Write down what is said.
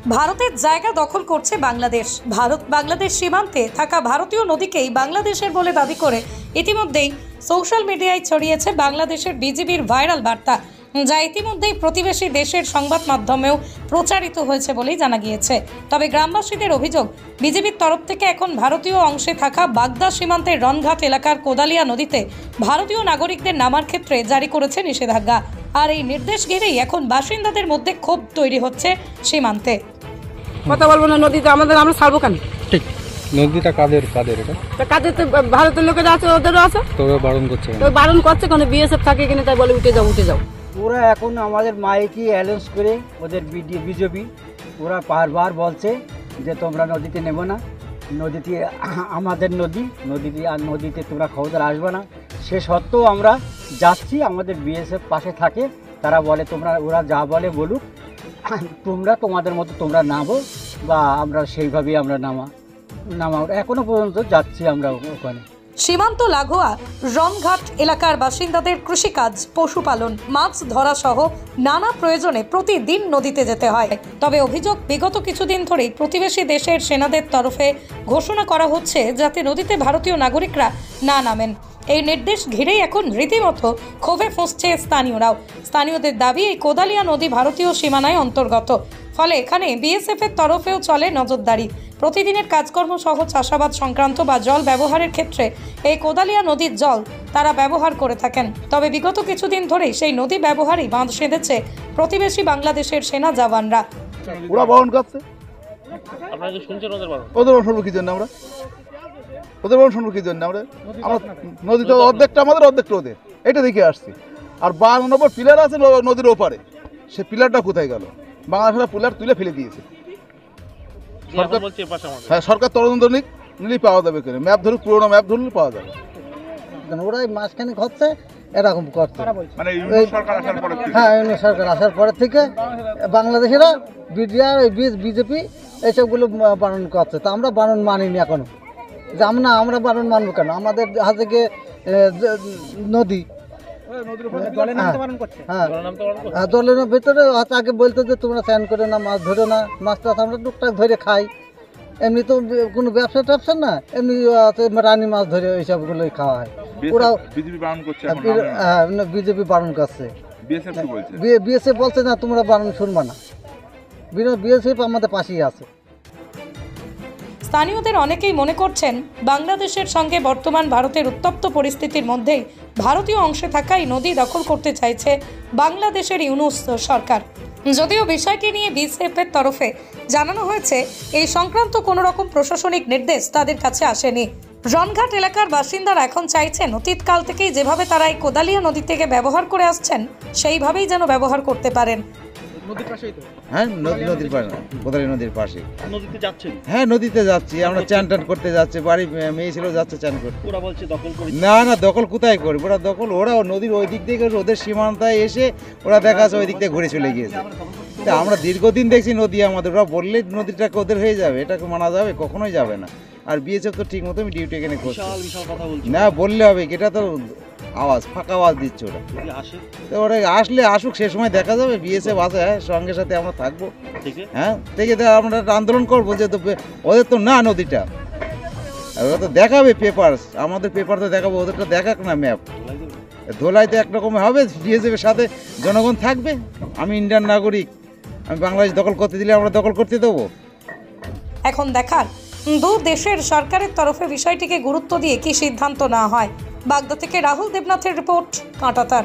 ভারতের জায়গা দখল করছে বাংলাদেশ। ভারত বাংলাদেশ সীমান্তে থাকা ভারতীয় নদীকেই বাংলাদেশের বলে দাবি করে ইতিমধ্যেই সোশ্যাল মিডিয়ায় ছড়িয়েছে বাংলাদেশের বিজিবির ভাইরাল বার্তা, যা ইতিমধ্যেই প্রতিবেশী দেশের সংবাদ মাধ্যমেও প্রচারিত হয়েছে বলেই জানা গিয়েছে। তবে গ্রামবাসীদের অভিযোগ, বিজিবির তরফ থেকে এখন ভারতীয় অংশে থাকা বাগদা সীমান্তের রনঘাট এলাকার কোদালিয়া নদীতে ভারতীয় নাগরিকদের নামার ক্ষেত্রে জারি করেছে নিষেধাজ্ঞা। আর এই নির্দেশ ঘিরেই এখন বাসিন্দাদের মধ্যে ক্ষোভ তৈরি হচ্ছে সীমান্তে। কথা বলবো না, নদীতে আমরা ছাড়বো কেন? ঠিক, নদীটা কাদের এটা কাদের তো ভারতের লোকেরা আছে, ওদেরও আছে, তবে বারণ করছে বারণ করছে কেন? বিএসএফ থাকে কিনা তাই বলে উঠে যাও। ওরা এখন আমাদের মাইকি অ্যালাউন্স করে ওদের বিজেপি ওরা বারবার বলছে যে তোমরা নদীতে নেবো না, নদীতে আমাদের নদীতে তোমরা খবরদার আসবে না। সে সত্ত্বেও আমরা যাচ্ছি, আমাদের বিএসএফ পাশে থাকে, তারা বলে ওরা যা বলে বলুক, তোমরা তোমাদের মতো তোমরা নামো, বা আমরা সেইভাবেই আমরা নামা এখনো পর্যন্ত যাচ্ছি আমরা ওখানে। সীমান্ত লাগোয়া রনঘাট এলাকার বাসিন্দাদের কৃষিকাজ, পশুপালন, মাছ ধরা সহ নানা প্রয়োজনে প্রতিদিন নদীতে যেতে হয়। তবে অভিযোগ, বিগত কিছুদিন ধরেই প্রতিবেশী দেশের সেনাদের তরফে ঘোষণা করা হচ্ছে যাতে নদীতে ভারতীয় নাগরিকরা না নামেন। এই নির্দেশ ঘিরেই এখন রীতিমতো ক্ষোভে ফুঁসছে স্থানীয়রাও। স্থানীয়দের দাবি, এই কোদালিয়া নদী ভারতীয় সীমানায় অন্তর্গত, ফলে এখানে বিএসএফ এর তরফেও চলে নজরদারি। প্রতিদিনের কাজকর্ম সহ চাষাবাদ সংক্রান্ত বা জল ব্যবহারের ক্ষেত্রে এই কোদালিয়া নদীর জল তারা ব্যবহার করে থাকেন। তবে বিগত কিছুদিন ধরেই সেই নদী ব্যবহারই বাঁধ সেধেছে প্রতিবেশী বাংলাদেশের সেনা জওয়ানরা। ওরা বারণ করছে, আপনারা কি শুনছেন ওদের বারণ? ওদের বারণ শুনবো কি জন্য আমরা? ওদের বারণ শুনবো কি জন্য আমরা? নদীতে অর্ধেকটা আমাদের, অর্ধেকটা ওদের, এটা দেখে আসছি। আর 52 নম্বর পিলার আছে নদীর ওপারে, সে পিলারটা কোথায় গেল? বাংলাদেশের পিলার তুলে ফেলে দিয়েছে সরকার। হ্যাঁ, সরকার তদন্ত নিলেই পাওয়া যাবে, কেন ম্যাপ ধরুক, পুরোনো ম্যাপ ধরলে পাওয়া যাবে। ওরাই মাঝখানে ঘটছে, এরকম করছে। মানে হ্যাঁ, সরকার আসার পরে থেকে বাংলাদেশেরা বিজেপি এইসবগুলো বারণ করছে, তা আমরা বারণ মানিনি এখনো। যে আমরা বারণ মানবো কেন? আমাদের হাতে গিয়ে নদী, দলের ভেতরে আগে বলতো যে তোমরা স্নান করে না, মাছ ধরে না, মাছটা আমরা টুকটাক ধরে খাই। এমনি তো কোনো ব্যবসা ট্যাবসা না, এমনি রানী মাছ ধরে এইসবগুলোই খাওয়া হয়। ওরাও বিজেপি বারণ করছে, বিএসএফ বলছে না তোমরা বারণ শুনবা না, বিএসএফ আমাদের পাশেই আছে। স্থানীয়দের অনেকেই মনে করছেন, বাংলাদেশের সঙ্গে বর্তমান ভারতের উত্তপ্ত পরিস্থিতির মধ্যেই ভারতীয় অংশে থাকা এই নদী দখল করতে চাইছে বাংলাদেশের ইউনূস সরকার। যদিও বিষয়টি নিয়ে বিএসএফ এর তরফে জানানো হয়েছে, এই সংক্রান্ত কোনো রকম প্রশাসনিক নির্দেশ তাদের কাছে আসেনি। রনঘাট এলাকার বাসিন্দারা এখন চাইছেন, অতীতকাল থেকেই যেভাবে তারা এই কোদালিয়া নদী থেকে ব্যবহার করে আসছেন সেইভাবেই যেন ব্যবহার করতে পারেন। হ্যাঁ, নদীর পাশে, কোদালি নদীর পাশে। নদীতে যাচ্ছেন? হ্যাঁ, নদীতে যাচ্ছি, আমরা চান টান করতে যাচ্ছি, বাড়ি মেয়ে ছিল যাচ্ছে চান করতে। ওরা বলছে দখল করি না, দখল কোথায় করবে ওরা? ওরা নদীর ওই দিক থেকে, ওদের সীমান্তায় এসে ওরা দেখা যাচ্ছে ওই দিক থেকে ঘুরে চলে গিয়েছে। তা আমরা দীর্ঘদিন দেখছি নদী আমাদের, ওরা বললে নদীটাকে ওদের হয়ে যাবে, এটাকে মানা যাবে? কখনোই যাবে না। আর বিএসএফ তো ঠিক মতো ডিউটি এখানে করছে না, বললে হবে? এটা তো আওয়াজ, ফাঁকা আওয়াজ দিচ্ছে ওরা। তো ওরা আসলে আসুক, সে সময় দেখা যাবে। বিএসএফ আছে, হ্যাঁ, সঙ্গে সাথে আমরা থাকবো। হ্যাঁ, থেকে আমরা আন্দোলন করবো যে ওদের তো না নদীটা, ওরা তো দেখাবে পেপার, আমাদের পেপার তো দেখাবো, ওদেরটা দেখাক না ম্যাপ। ধোলাই তো একরকম হবে, বিএসএফ এর সাথে জনগণ থাকবে। আমি ইন্ডিয়ান নাগরিক, আমি বাংলাদেশ দখল করতে দিলে আমরা দখল করতে দেবো? এখন দেখার দু দেশের সরকারের তরফে বিষয়টিকে গুরুত্ব দিয়ে কি সিদ্ধান্ত নেওয়া হয়। বাগদা থেকে রাহুল দেবনাথের রিপোর্ট, কাঁটাতার।